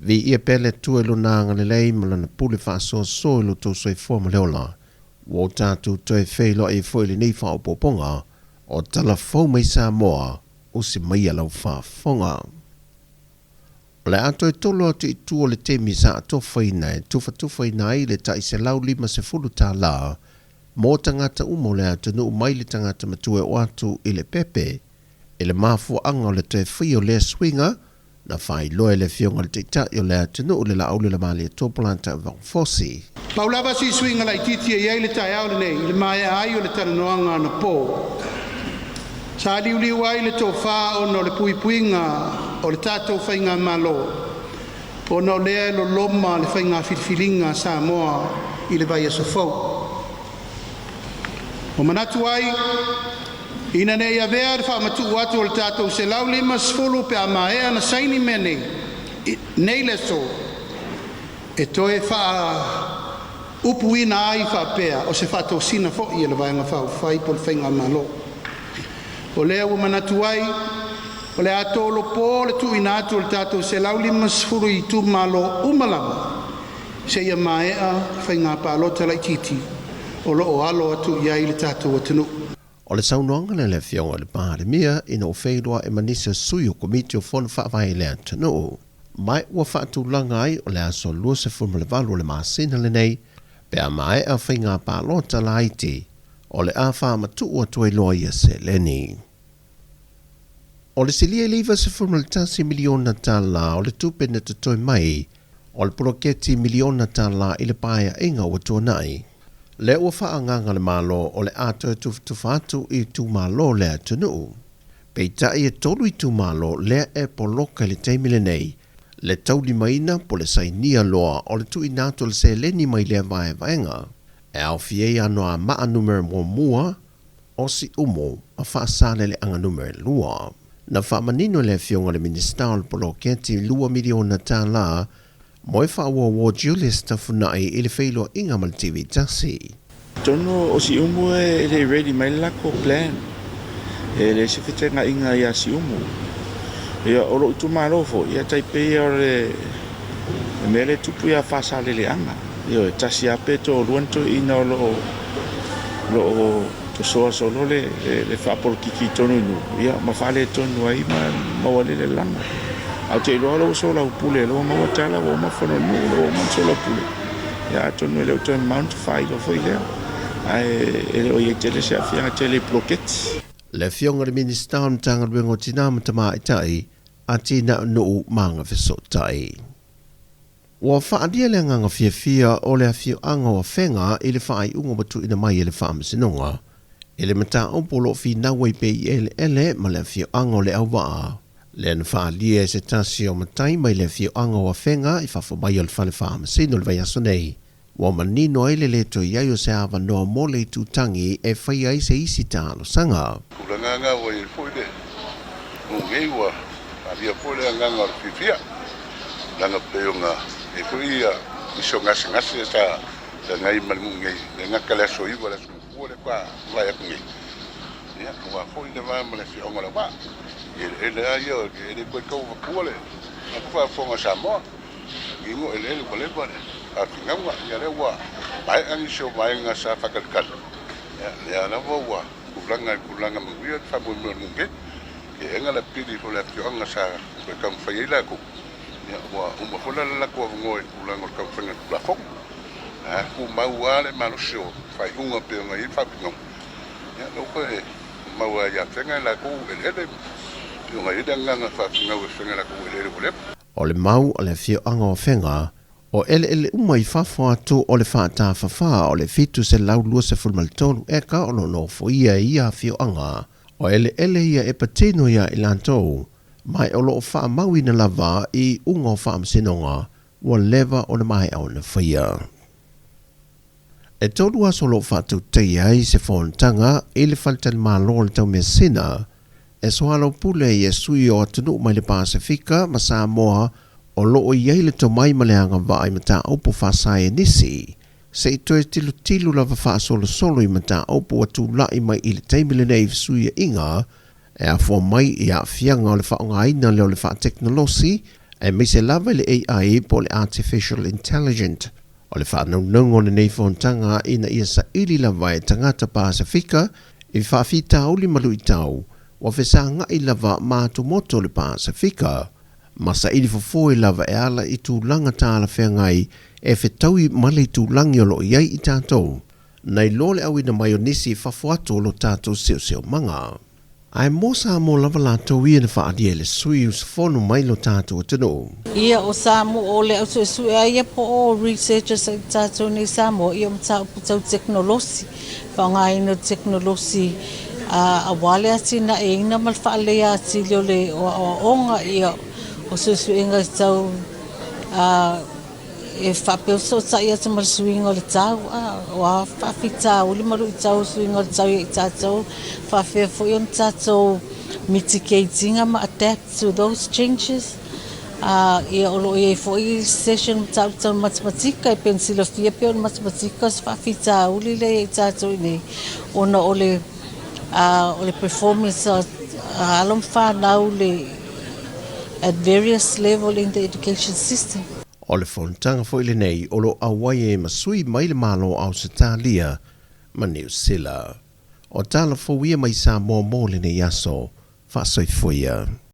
Vi ia pele tu luna ngalelei malana pule fa so lo to so form leola. Wo tatu toi feilo e foi le nei fa opoponga o tala fo mai sa moa o se mai ala fa fonga. Le ato e tolo atu i tu o le temi sa ato faina e tufa faina i le tai se lau lima se fulu ta la mo tangata umo le atu no mai le tangata matue o atu i le pepe i le mafu anga o le toe fio le swinga na fai loe le fionga le teita i o le atu no le la aule la mali e topolanta vang fosi. Paulava si swinga lai titi e iei le tai au le nei, le mai ai o le taranoanga na po. Sa liu ai le tofa o no le puipuinga o le tatou whainga malo. O no lea lo loma le whainga filfilinga sa moa i le vai aso fau. O manatu ai, ina nei avea le whaamatu watu o le tatou se lau lima sfolo pe a maea na saini mene nei le so. E toe wha upuina ai wha pea o se whatou sina fo i le vai anga whau whai po le whainga malo. O lea ua manatu ai, o lea atolo po le tu inatu o le tatou se lau lima sfuru i tu malo umalawa. Se ia maea whainga pālota lai titi, o lo o alo atu iai le tatou atanu. O le saunoanga le fionga le pāre mia ina o whairua e manisa sui o komiti o whonu whaavai le atanu. Mai ua whaatu langa ai o le aso lua se fumale valu le maasina le nei, pe a maea whainga pālota la iti, o le awha matu ua toi loa ia se leni. O le silia liva se fulmaltasi miliona tala o le tupena te toi mai, o le proketi miliona tala i le paia inga ua tuanai. Le ua whaanganga le malo o le ato e tufatu i tu malo le atunu. Peita i e tolu i tu malo le e poloka le teimile nei, le tauli maina po le sainia loa o le tu inato le se leni mai le vae vaenga. E au fiei anoa maa numere mua, o si umo a whaasale le anga numere lua. Na whaamanino le fionga le minister o polo kenti lua miliona tā la, moi whaawa Julius tafunai i le whailo inga mal TV tasi. Tono o si umu e le ready mai lako plan. E le se whitenga inga ia si umu. Ia oro utu marofo, ia taipei o le mele tupu ia whaasale le anga. Ia tasi ape to ruanto ina o lo to soa solo le whaaporo kiki tonu inu. Ia mawhale tonu ai mawale le langa. Au te iloa lo sola upule, lo mawatala, lo mawhano nu, lo mansola upule. Ia tonu ele uto Mount Fai lo foi leo. Ele o ietele se awhianga tele ploketi. Le fionga le minister o tanga luengo tina matama itai, a tina nuu manga fisotai. Wa whaadia le nganga fia o le awhio anga o whenga i le whaai unga batu ina mai le whaamasinonga. Ele mata opolo fi nawe pe ele ma le awhio anga o le awaa. Le na whaalia se tasi o matai mai le awhio anga o whenga i whawhamai o le whale whaamasino le vai aso nei. Wa manino ele le to iaio se awa noa mo le tutangi e whai ai se isi tālo sanga. Kulanganga wa i fwede. Ngeiwa. Avia fwede nganga o fifia. Langa peonga. E fwia iso ngasi sa ngai malmungai. Ngaka le so iwa le so kuole kwa vai akungi. Ya wa fwede va male fi onga la ba. Ele ayo ele ko ko kuole. Akwa fonga sa mo. Ngingo ele ko le ba. Afingawa ya lewa. Bai angi so bai ngasa fakalkal. Ya na wa kulanga mangwia fa mo munge. E ngala pili ko la fionga sa ko kam faila ko. Ya wa uma fola la ko ngoi kulanga ko fenga la fok. Ku mauale manusho fa hunga pe ngai fa pingo. Ya no ko e maua ya fenga la ko ele. Yo ngai danga fa pinga we fenga la ko ele ko le. O le mau o le fio anga o whenga, o ele umai whawha atu o le whaata whawha o le fitu se lau lua se fulmaltonu eka o no fo ia fio anga. O ele ia e patino ia ilantou, mai o loo wha maui na lava i unga o wha msinonga, ua leva o na mai au na whaia. E tolu aso loo whatu tei ai se whontanga, i le whaltani maa loo le tau mea sina, e soalo pule i e sui o atunu mai le Pasifika, ma Samoa, o loo iei le tomai maleanga vai mata opo whasai e nisi, se i toe tilu lava wha solo i mata opo atu lai mai i le teimile nei sui e inga, e a fo mai i a fianga o le whaonga aina leo le wha teknolosi, E me se lava le AI po le Artificial Intelligent. O le whanau le nei fontanga ina ia sa ili lava e tangata Pasifika i whawhitau li malu i tau wa whesanga i lava mātu moto le Pasifika. Ma sa ili fofo i lava e ala i tūlanga tāla whengai e whetaui male i tūlangi o lo iai i tātou. Nei lole au ina mai o nisi whafuato lo tātou seo manga. Ai mo sa mo lava lātou ia na whaadia le sui usafonu mai lo tātou atino. Ia o Samoa o le au sui ia po o researchers i tātou nei Samoa ia mtau putau teknolosi. Whangai no teknolosi a wale ati na e ina mal whaalea ati leo le o onga ia o susu inga tau e whapeo so ta ia te marasuinga o le tau o a whawhita uli maru i tau suinga o le tau i tātou whawhea fo i on tātou mitigating ma adapt to those changes ia olo e fo i session tau matematika e pensilofia pe on matematika se whawhita uli le i tātou i nei ona o le performance alom whanau le at various level in the education system. O le fontanga fo ile nei o lo awai e masui mai le malo au se tālia ma New Zealand. O tala fo ia mai sa mō le nei aso, whasoi fuia.